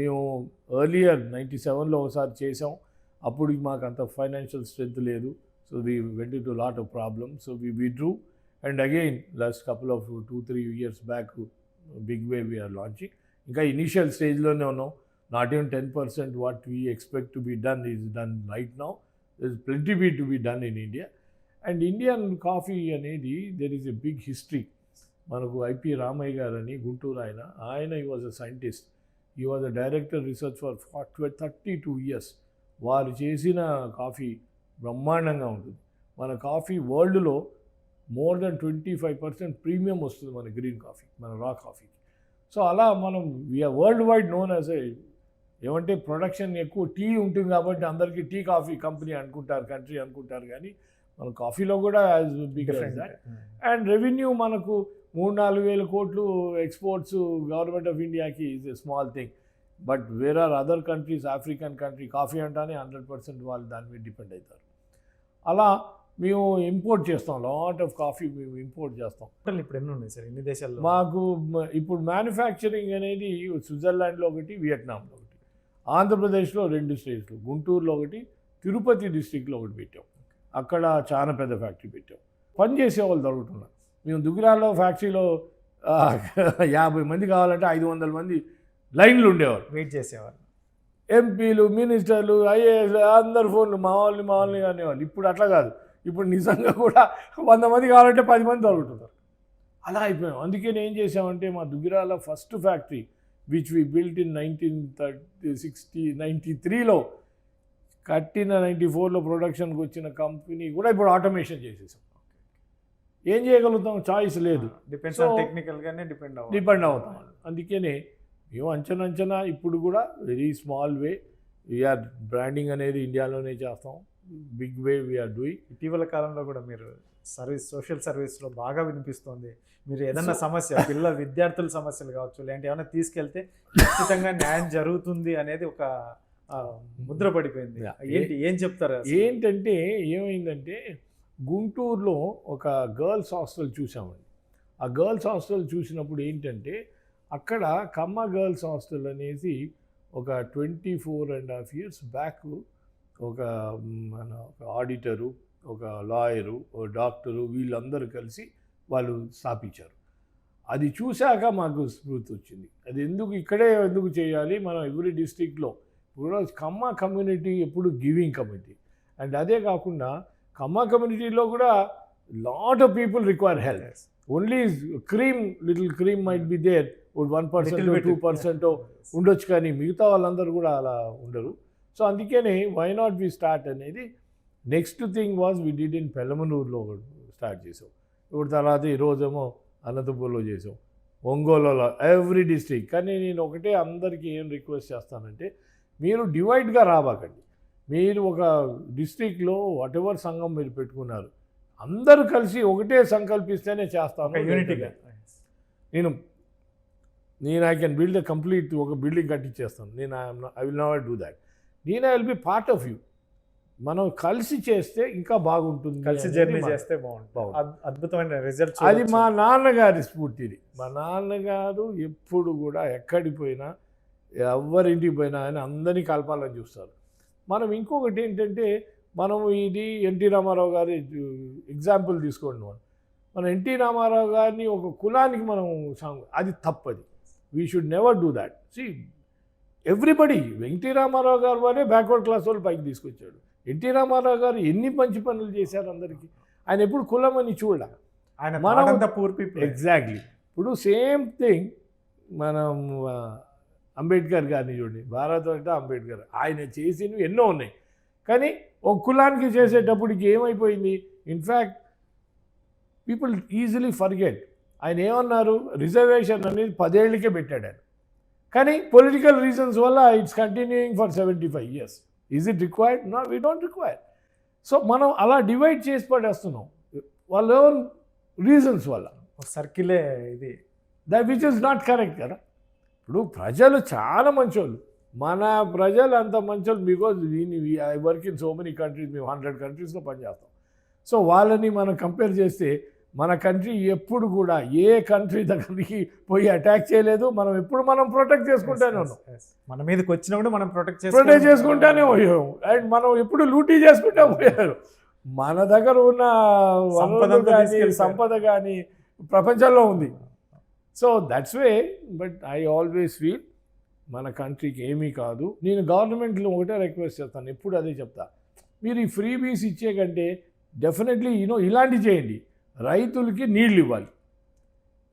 మేము ఎర్లియర్ 97లో ఒకసారి చేసాం. అప్పుడు మాకు అంత ఫైనాన్షియల్ స్ట్రెంత్ లేదు. So we went to lot of problem. So we withdrew and again last couple of 2-3 years back big way we're launching. ఇంకా ఇనీషియల్ స్టేజ్లోనే ఉన్నాం. Not even 10% what we expect to be done is done right now. There is plenty be to be done in India. And Indian coffee అనేది there is a big history. మనకు IP Ramayya గారు అని గుంటూరు ఆయన ఈ was a scientist. ఈ was a director research for 32 years. వారు చేసిన coffee బ్రహ్మాండంగా ఉంటుంది. మన కాఫీ వరల్డ్లో మోర్ దెన్ 25% ప్రీమియం వస్తుంది మన గ్రీన్ కాఫీ, మన రా కాఫీకి. సో అలా మనం we're world wide known as ఏమంటే ప్రొడక్షన్ ఎక్కువ టీ ఉంటుంది కాబట్టి అందరికీ టీ కాఫీ కంపెనీ అనుకుంటారు, కంట్రీ అనుకుంటారు. కానీ మన కాఫీలో కూడా as big as that. And revenue మనకు 3-4 వేల కోట్లు ఎక్స్పోర్ట్స్ గవర్నమెంట్ ఆఫ్ ఇండియాకి is a small thing. But where are other countries, African country coffee అంటానే 100% వాళ్ళు దాని మీద డిపెండ్ అవుతారు. అలా మేము ఇంపోర్ట్ చేస్తాం, లాట్ ఆఫ్ కాఫీ మేము ఇంపోర్ట్ చేస్తాం. టోటల్ ఇప్పుడు ఎన్ని ఉన్నాయి సార్ ఇన్ని దేశాల్లో? మాకు ఇప్పుడు మ్యానుఫ్యాక్చరింగ్ అనేది స్విట్జర్లాండ్లో ఒకటి, వియట్నాంలో ఒకటి, ఆంధ్రప్రదేశ్లో 2 స్టేట్స్లో, గుంటూరులో ఒకటి, తిరుపతి డిస్టిక్లో ఒకటి పెట్టాం. అక్కడ చాలా పెద్ద ఫ్యాక్టరీ పెట్టాం. పని చేసేవాళ్ళు దొరుకుతున్నారు. మేము దుగ్గిరాల్లో ఫ్యాక్టరీలో 50 మంది కావాలంటే 500 మంది లైన్లు ఉండేవారు, వెయిట్ చేసేవాళ్ళు. ఎంపీలు, మినిస్టర్లు, ఐఏఎస్ అందరు ఫోన్లు మా వాళ్ళని అనేవాళ్ళు. ఇప్పుడు అట్లా కాదు. ఇప్పుడు నిజంగా కూడా 100 మంది కావాలంటే 10 మంది దొరుకుతున్నారు. అలా అయిపోయాం. అందుకే నేను ఏం చేసామంటే మా Duggirala first factory which we built in 1993లో కట్టిన 94లో ప్రొడక్షన్కి వచ్చిన కంపెనీ కూడా ఇప్పుడు ఆటోమేషన్ చేసేసాం. ఏం చేయగలుగుతాం, చాయిస్ లేదు. డిపెండ్స్ ఆన్ టెక్నికల్ గానే డిపెండ్ అవుతాం. అందుకనే మేము అంచనా ఇప్పుడు కూడా very small way we are branding అనేది ఇండియాలోనే చేస్తాం. Big way we are doing. ఇటీవల కాలంలో కూడా మీరు సోషల్ సర్వీస్లో బాగా వినిపిస్తుంది. మీరు ఏదన్నా సమస్య, విద్యార్థుల సమస్యలు కావచ్చు, లేదంటే ఏమైనా తీసుకెళ్తే ఖచ్చితంగా న్యాయం జరుగుతుంది అనేది ఒక ముద్ర పడిపోయింది. ఏం చెప్తారు? ఏంటంటే ఏమైందంటే గుంటూరులో ఒక గర్ల్స్ హాస్టల్ చూసామండి. ఆ గర్ల్స్ హాస్టల్ చూసినప్పుడు ఏంటంటే అక్కడ కమ్మ గర్ల్స్ హాస్టల్ అనేసి ఒక 24.5 years బ్యాక్ ఒక ఆడిటరు, ఒక లాయరు, ఒక డాక్టరు, వీళ్ళందరూ కలిసి వాళ్ళు స్థాపించారు. అది చూశాక మాకు స్ఫూర్తి వచ్చింది. అది ఇక్కడే ఎందుకు చేయాలి, మనం ఎవ్రీ డిస్ట్రిక్ట్లో. ఇప్పుడు కమ్మ కమ్యూనిటీ ఎప్పుడు గివింగ్ కమ్యూనిటీ. అండ్ అదే కాకుండా కమ్మ కమ్యూనిటీలో కూడా lot of people require help. Only little cream might be there, 1% 2% ఉండొచ్చు, కానీ మిగతా వాళ్ళందరూ కూడా అలా ఉండరు. సో అందుకనే వై నాట్ వి స్టార్ట్ అనేది. Next thing was we did in పెలమనూరులో స్టార్ట్ చేసాం. ఇప్పుడు తర్వాత ఈరోజేమో అనంతపూర్లో చేసాం, ఒంగోలులో, ఎవ్రీ డిస్ట్రిక్ట్. కానీ నేను ఒకటే అందరికీ ఏం రిక్వెస్ట్ చేస్తానంటే మీరు డివైడ్గా రాబాకండి. మీరు ఒక డిస్ట్రిక్ట్లో వాట్ ఎవర్ సంఘం మీరు పెట్టుకున్నారు, అందరూ కలిసి ఒకటే సంకల్పిస్తేనే చేస్తాను. యూనిటీగా నేను ఐ కెన్ బిల్డ్ కంప్లీట్ ఒక బిల్డింగ్ కట్టించేస్తాను. I will never do that. I will be part of you. మనం కలిసి చేస్తే ఇంకా బాగుంటుంది, కలిసి జర్నీ చేస్తే బాగుంటుంది, అద్భుతమైన రిజల్ట్స్. అది మా నాన్నగారి స్ఫూర్తిది. మా నాన్నగారు ఎప్పుడు కూడా ఎక్కడికి పోయినా, ఎవరింటికి పోయినా ఆయన అందరినీ కలపాలని చూస్తారు. మనం ఇంకొకటి ఏంటంటే మనం ఇది ఎన్టీ రామారావు గారి ఎగ్జాంపుల్ తీసుకోండి. మనం ఎన్టీ రామారావు గారిని ఒక కులానికి మనం అది తప్పది. We should never do that. See everybody, NT Rama Rao garu వారే బ్యాక్వర్డ్ క్లాస్ వాళ్ళు పైకి తీసుకొచ్చాడు. ఎన్టీ రామారావు గారు ఎన్ని మంచి పనులు చేశారు అందరికీ. ఆయన ఎప్పుడు కులం అని చూడాలి. ఆయన పూర్ పీపుల్. ఎగ్జాక్ట్లీ. ఇప్పుడు సేమ్ థింగ్ మనం అంబేద్కర్ గారిని చూడండి, భారతరత్న అంబేద్కర్, ఆయన చేసినవి ఎన్నో ఉన్నాయి. కానీ ఒక కులానికి చేసేటప్పటికి ఏమైపోయింది, ఇన్ఫ్యాక్ట్ పీపుల్ ఈజీలీ ఫర్గెట్. ఆయన ఏమన్నారు, రిజర్వేషన్ అనేది 10 ఏళ్ళకే పెట్టాడు ఆయన. కానీ పొలిటికల్ రీజన్స్ వల్ల it's continuing for 75 years. Is it required? No, we don't require. So మనం అలా డివైడ్ చేసి పడేస్తున్నాం వాళ్ళ రీజన్స్ వల్ల. సర్కిలే ఇది, that which is not correct కదా. ఇప్పుడు ప్రజలు చాలా మంచోళ్ళు, మన ప్రజలు అంత మంచోళ్ళు. Because I work in so many countries, మేము 100 కంట్రీస్లో పనిచేస్తాం. సో వాళ్ళని మనం కంపేర్ చేస్తే మన కంట్రీ ఎప్పుడు కూడా ఏ కంట్రీ దగ్గరికి పోయి అటాక్ చేయలేదు. మనం ఎప్పుడు మనం ప్రొటెక్ట్ చేసుకుంటానే ఉన్నాం. మన మీదకి వచ్చినప్పుడు మనం ప్రొటెక్ట్ చేసుకుంటానే పోయాం. అండ్ మనం ఎప్పుడు లూటీ చేసుకుంటా పోయారు. మన దగ్గర ఉన్న సంపద కానీ ప్రపంచంలో ఉంది. So that's way. But I always feel మన కంట్రీకి ఏమీ కాదు. నేను గవర్నమెంట్లో ఒకటే రిక్వెస్ట్ చేస్తాను, ఎప్పుడు అదే చెప్తా, మీరు ఈ ఫ్రీ బీస్ ఇచ్చే కంటే డెఫినెట్లీ ఇలాంటివి చేయండి. రైతులకి నీళ్ళు ఇవ్వాలి.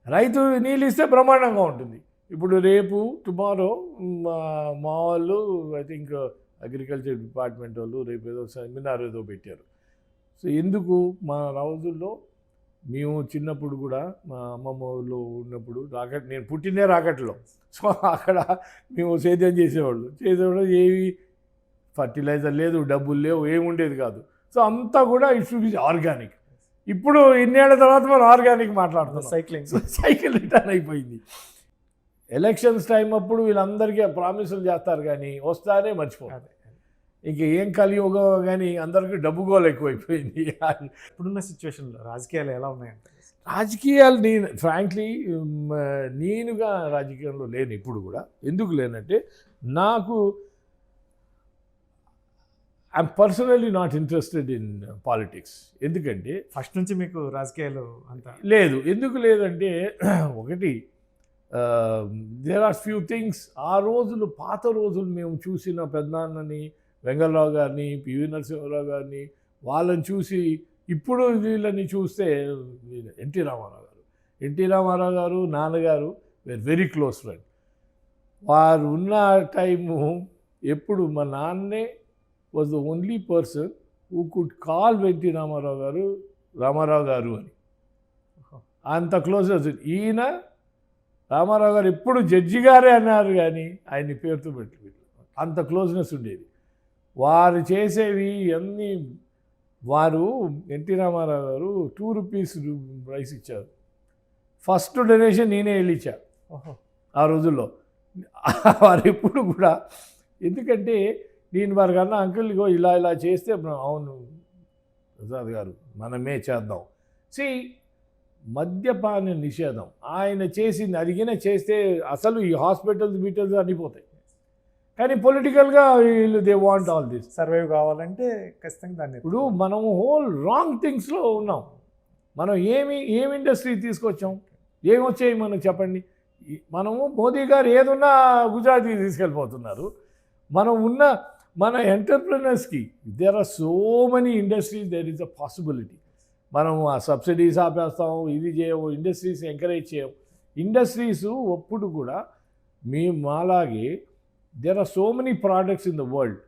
రైతు నీళ్ళు ఇస్తే బ్రహ్మాండంగా ఉంటుంది. ఇప్పుడు రేపు టుమారో మా వాళ్ళు ఐ థింక్ అగ్రికల్చర్ డిపార్ట్మెంట్ వాళ్ళు రేపు ఏదో సెమినార్ ఏదో పెట్టారు. సో ఎందుకు మా రోజుల్లో మేము చిన్నప్పుడు కూడా మా అమ్మమ్మ ఊళ్ళో ఉన్నప్పుడు నేను పుట్టిందే రాకట్లో. సో అక్కడ మేము సేద్యం చేసేవాళ్ళు ఏవి ఫర్టిలైజర్ లేదు, డబ్బులు లేవు, ఏముండేది కాదు. సో అంతా కూడా ఇట్ షుడ్ బి ఆర్గానిక్. ఇప్పుడు ఇన్నేళ్ల తర్వాత మనం ఆర్గానిక్ మాట్లాడుతున్నాం. సైకిల్ రిటర్న్ అయిపోయింది. ఎలక్షన్స్ టైం అప్పుడు వీళ్ళందరికీ ప్రామిసులు చేస్తారు కానీ వస్తానే మర్చిపోతారు. ఇంక ఏం కలియుగం కానీ అందరికీ డబ్బు గోలు ఎక్కువైపోయింది. ఇప్పుడున్న సిచ్యువేషన్లో రాజకీయాలు ఎలా ఉన్నాయంటే? రాజకీయాలు ఫ్రాంక్లీ నేనుగా రాజకీయంలో లేను ఇప్పుడు కూడా. ఎందుకు లేనంటే నాకు I'm personally not interested in politics. ఎందుకంటే ఫస్ట్ నుంచి మీకు రాజకీయాలు అంతా లేదు. ఎందుకు లేదంటే ఒకటి దేర్ ఆర్ ఫ్యూ థింగ్స్. ఆ రోజులు పాత రోజులు మేము చూసిన పెద్దనాన్నని, వెంగళరావు గారిని, పివి నరసింహారావు గారిని, వాళ్ళని చూసి ఇప్పుడు వీళ్ళని చూస్తే ఎన్టీ రామారావు గారు నాన్నగారు వేర్ వెరీ క్లోజ్ ఫ్రెండ్. వారు ఉన్న టైము ఎప్పుడు మా నాన్నే was the only person who could call NT Rama Rao garu అని. అంత క్లోజ్. ఈయన రామారావు గారు ఎప్పుడు జడ్జి గారే అన్నారు కానీ ఆయన్ని పేరుతో పెట్టి అంత క్లోజ్నెస్ ఉండేది. వారు చేసేవి అన్నీ. వారు ఎన్టీ రామారావు గారు 2 రూపీస్ రైస్ ఇచ్చారు. ఫస్ట్ డొనేషన్ నేనే వెళ్ళిచ్చా ఆ రోజుల్లో. వారు ఎప్పుడు కూడా, ఎందుకంటే నేను వారికి అన్న అంకుల్ ఇగో ఇలా చేస్తే అవును ప్రసాద్ గారు మనమే చేద్దాం. మద్యపాన నిషేధం ఆయన చేసింది, అదిగిన చేస్తే అసలు ఈ హాస్పిటల్స్ అనిపోతాయి. కానీ పొలిటికల్గా వీళ్ళు they want all this. Survive కావాలంటే ఖచ్చితంగా దాన్ని. ఇప్పుడు మనము హోల్ రాంగ్ థింగ్స్లో ఉన్నాం. మనం ఏమి ఇండస్ట్రీ తీసుకొచ్చాం, ఏమి వచ్చాయి మనకు చెప్పండి. మనము మోదీ గారు ఏదున్నా గుజరాత్కి తీసుకెళ్ళిపోతున్నారు. మనం ఉన్న మన ఎంటర్ప్రినర్స్కి there are so many industries, there is a possibility. మనం ఆ సబ్సిడీస్ ఆపేస్తాం, ఇది చేయము, ఇండస్ట్రీస్ ఎంకరేజ్ చేయము. ఇండస్ట్రీస్ అప్పుడు కూడా మాలాగే there are so many products in the world.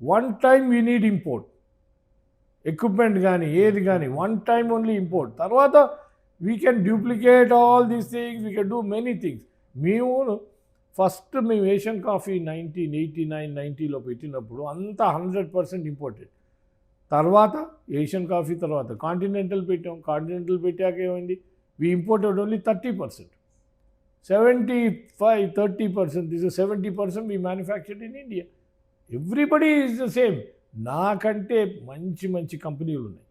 One time we need import equipment కానీ ఏది కానీ, వన్ టైమ్ ఓన్లీ ఇంపోర్ట్. తర్వాత we can duplicate all these things, we can do many things. First మేము Asian coffee 1989-90లో పెట్టినప్పుడు అంతా 100% imported. తర్వాత Asian coffee తర్వాత కాంటినెంటల్ పెట్టాం. కాంటినెంటల్ పెట్టాక ఏమైంది, we imported only 30%. 75-30%. This 70% we manufactured in India. Everybody is the same. నాకంటే మంచి కంపెనీలు ఉన్నాయి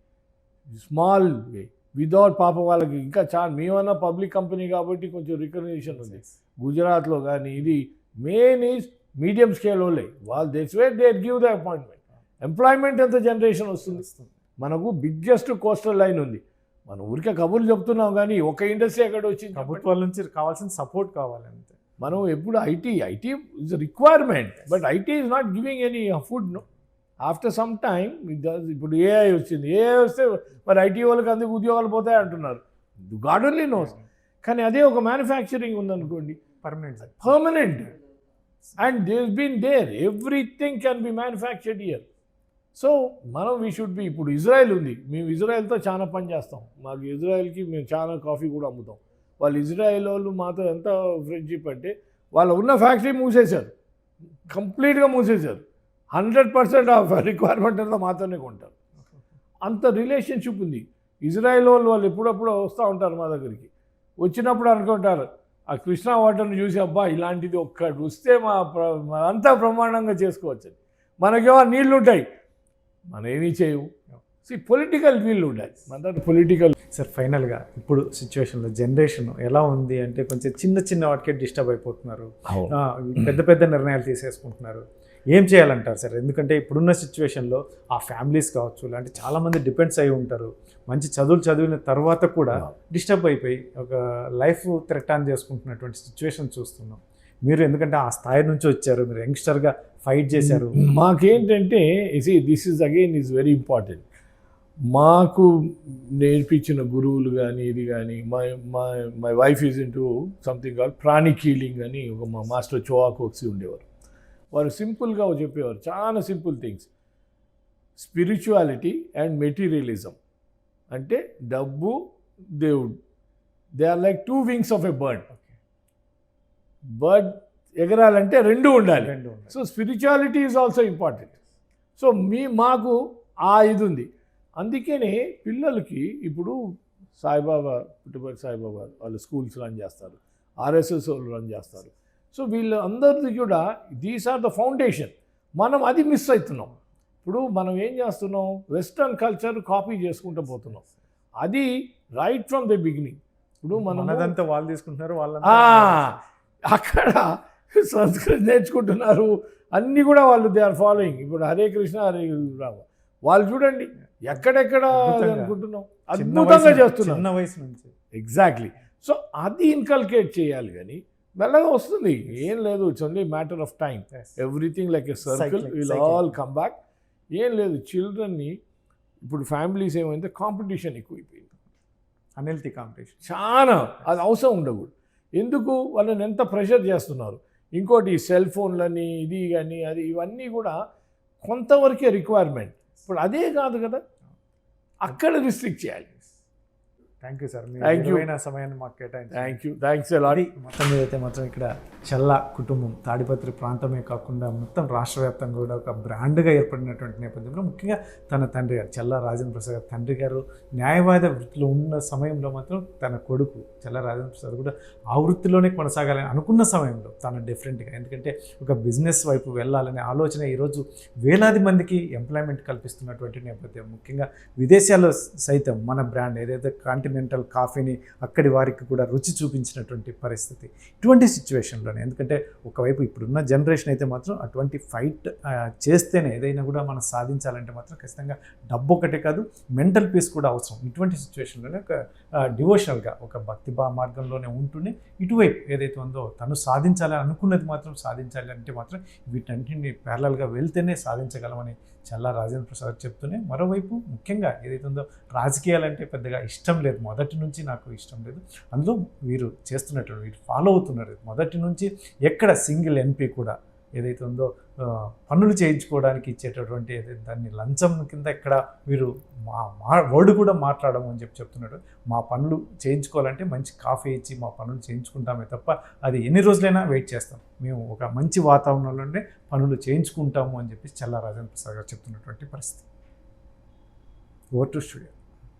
స్మాల్ వే వితౌట్ పాప వాళ్ళకి ఇంకా చాలా. మేమన్నా పబ్లిక్ కంపెనీ కాబట్టి కొంచెం రికగ్నిషన్ ఉంది. గుజరాత్లో కానీ ఇది మెయిన్ ఈజ్ మీడియం స్కేల్ వాళ్ళే. వాళ్ళు that's way they give the appointment. Employment ఎంత జనరేషన్ వస్తుంది. మనకు బిగ్గెస్ట్ కోస్టల్ లైన్ ఉంది. మనం ఊరికే కబుర్లు చెప్తున్నాం కానీ ఒక ఇండస్ట్రీ ఎక్కడ వచ్చింది. ప్రభుత్వాల నుంచి కావాల్సిన సపోర్ట్ కావాలి అంతే. మనం ఎప్పుడు it is requirement, but it is not giving any food. No, after some time ఇప్పుడు ఏఐ వచ్చింది. ఏఐ వస్తే మరి ఐటీ వాళ్ళకి అందుకు ఉద్యోగాలు పోతాయి అంటున్నారు. God only knows. కానీ అదే ఒక మ్యానుఫ్యాక్చరింగ్ ఉందనుకోండి, permanent and there been there everything can be manufactured here. So మనం వీ షుడ్ బి. ఇప్పుడు ఇజ్రాయెల్ ఉంది, మేము ఇజ్రాయెల్తో చాలా పని చేస్తాం. మాకు ఇజ్రాయెల్కి మేము చాలా కాఫీ కూడా అమ్ముతాం. వాళ్ళు ఇజ్రాయెల్ వాళ్ళు మాతో ఎంత ఫ్రెండ్షిప్ అంటే వాళ్ళు ఉన్న ఫ్యాక్టరీ మూసేశారు, కంప్లీట్గా మూసేశారు. 100% ఆఫ్ రిక్వైర్మెంట్ అంతా మాతోనే కొంటారు. అంత రిలేషన్షిప్ ఉంది. ఇజ్రాయెల్ వాళ్ళు ఎప్పుడప్పుడు వస్తూ ఉంటారు మా దగ్గరికి. వచ్చినప్పుడు అనుకుంటారు ఆ కృష్ణా వాటర్ని చూసి అబ్బా ఇలాంటిది ఒక్కటి వస్తే అంతా బ్రహ్మాండంగా చేసుకోవచ్చు. మనకేమో నీళ్ళు ఉంటాయి, మనం ఏమీ చేయవు. పొలిటికల్ వీళ్ళు ఉండాలి మన దగ్గర పొలిటికల్. సార్ ఫైనల్గా ఇప్పుడు సిచ్యువేషన్లో జనరేషన్ ఎలా ఉంది అంటే కొంచెం చిన్న చిన్న వాటికే డిస్టర్బ్ అయిపోతున్నారు, పెద్ద పెద్ద నిర్ణయాలు తీసేసుకుంటున్నారు. ఏం చేయాలంటారు సార్? ఎందుకంటే ఇప్పుడున్న సిచ్యువేషన్లో ఆ ఫ్యామిలీస్ కావచ్చు ఇలాంటి చాలామంది డిపెండ్స్ అయి ఉంటారు. మంచి చదువులు చదివిన తర్వాత కూడా డిస్టర్బ్ అయిపోయి ఒక లైఫ్ థ్రెట్ ఆన్ చేసుకుంటున్నటువంటి సిచ్యువేషన్ చూస్తున్నాం. మీరు ఎందుకంటే ఆ స్థాయి నుంచి వచ్చారు, మీరు యంగ్స్టర్గా ఫైట్ చేశారు. మాకేంటంటే this is again is very important. మాకు నేర్పించిన గురువులు కానీ ఇది కానీ my wife is into something call pranic healing అని ఒక మా మాస్టర్ చోవాకోక్సి ఉండేవారు. వారు సింపుల్గా చెప్పేవారు, చాలా simple things. Spirituality and materialism అంటే డబ్బు దేవుడు, they are like 2 wings of a bird. Bird ఎగరాలంటే రెండు ఉండాలి. So spirituality is also important. So మాకు ఆ ఇది ఉంది. అందుకనే పిల్లలకి ఇప్పుడు సాయిబాబా పుట్టుబడి సాయిబాబా వాళ్ళు స్కూల్స్ రన్ చేస్తారు, ఆర్ఎస్ఎస్ వాళ్ళు రన్ చేస్తారు. సో వీళ్ళందరిది కూడా దీస్ ఆర్ ద ఫౌండేషన్. మనం అది మిస్ అవుతున్నాం. ఇప్పుడు మనం ఏం చేస్తున్నాం, వెస్ట్రన్ కల్చర్ కాపీ చేసుకుంటూ పోతున్నాం. అది రైట్ ఫ్రమ్ ద బిగినింగ్. ఇప్పుడు మనదంతా వాళ్ళు తీసుకుంటున్నారు, అక్కడ సంస్కృతి నేర్చుకుంటున్నారు, అన్నీ కూడా వాళ్ళు దే ఆర్ ఫాలోయింగ్. ఇప్పుడు హరే కృష్ణ హరే రామ వాళ్ళు చూడండి ఎక్కడెక్కడ అనుకుంటున్నాం, అద్భుతంగా చేస్తున్నాం చిన్న వయసు నుంచి. ఎగ్జాక్ట్లీ. సో అది ఇన్కల్కేట్ చేయాలి, కానీ మెల్లగా వస్తుంది. ఏం లేదు, it's only matter of time. Everything like a circle will all come back. ఏం లేదు, చిల్డ్రన్ని ఇప్పుడు ఫ్యామిలీస్ ఏమైంది, కాంపిటీషన్ ఎక్కువైపోయింది, అన్హెల్తీ కాంపిటీషన్ చాలా. అది అవసరం ఉండకూడదు. ఎందుకు వాళ్ళని ఎంత ప్రెషర్ చేస్తున్నారు. ఇంకోటి సెల్ ఫోన్లని ఇది కానీ అది ఇవన్నీ కూడా కొంతవరకే రిక్వైర్మెంట్. ఇప్పుడు అదే కాదు కదా, అక్కడ రిస్ట్రిక్ట్ చేయాలి. Thank you sir, thank you సమయాన్ని మాకు కేటాయించి. థ్యాంక్స్ అలాడి. మొత్తం మీద అయితే మాత్రం ఇక్కడ చల్లా కుటుంబం తాడిపత్రి ప్రాంతమే కాకుండా మొత్తం రాష్ట్ర వ్యాప్తంగా కూడా ఒక బ్రాండ్గా ఏర్పడినటువంటి నేపథ్యంలో ముఖ్యంగా తన తండ్రి గారు చల్లా రాజేంద్ర ప్రసాద్ గారు తండ్రి గారు న్యాయవాద వృత్తిలో ఉన్న సమయంలో మాత్రం తన కొడుకు చల్లా రాజేంద్ర ప్రసాద్ కూడా ఆ వృత్తిలోనే కొనసాగాలని అనుకున్న సమయంలో తను డిఫరెంట్గా, ఎందుకంటే ఒక బిజినెస్ వైపు వెళ్ళాలనే ఆలోచన ఈరోజు వేలాది మందికి ఎంప్లాయ్మెంట్ కల్పిస్తున్నటువంటి నేపథ్యం. ముఖ్యంగా విదేశాల్లో సైతం మన బ్రాండ్ ఏదైతే కాంటినెంటల్ కాఫీని అక్కడి వారికి కూడా రుచి చూపించినటువంటి పరిస్థితి. ఇటువంటి సిచ్యువేషన్లోనే, ఎందుకంటే ఒకవైపు ఇప్పుడున్న జనరేషన్ అయితే మాత్రం అటువంటి ఫైట్ చేస్తేనే ఏదైనా కూడా మనం సాధించాలంటే మాత్రం ఖచ్చితంగా డబ్బు ఒకటే కాదు, మెంటల్ పీస్ కూడా అవసరం. ఇటువంటి సిచ్యువేషన్లోనే ఒక డివోషనల్గా ఒక భక్తి మార్గంలోనే ఉంటూనే ఇటువైపు ఏదైతే ఉందో తను సాధించాలని అనుకున్నది మాత్రం సాధించాలి అంటే మాత్రం వీటన్నింటినీ ప్యారలల్గా వెళ్తేనే సాధించగలమని చల్లా రాజేంద్ర ప్రసాద్ చెప్తూనే, మరోవైపు ముఖ్యంగా ఏదైతే ఉందో రాజకీయాలంటే పెద్దగా ఇష్టం లేదు, మొదటి నుంచి నాకు ఇష్టం లేదు. అందులో వీరు చేస్తున్నటువంటి వీరు ఫాలో అవుతున్నారు మొదటి నుంచి. ఎక్కడ సింగిల్ ఎంపీ కూడా ఏదైతే ఉందో పన్నులు చేయించుకోవడానికి ఇచ్చేటటువంటి దాన్ని లంచం కింద ఎక్కడ వీరు మా వర్డ్ కూడా మాట్లాడము అని చెప్తున్నాడు. మా పనులు చేయించుకోవాలంటే మంచి కాఫీ ఇచ్చి మా పనులు చేయించుకుంటామే తప్ప అది ఎన్ని రోజులైనా వెయిట్ చేస్తాం, మేము ఒక మంచి వాతావరణంలోనే పనులు చేయించుకుంటాము అని చెప్పి చల్లా రాజేంద్ర ప్రసాద్ గారు చెప్తున్నటువంటి పరిస్థితి. Over to studio.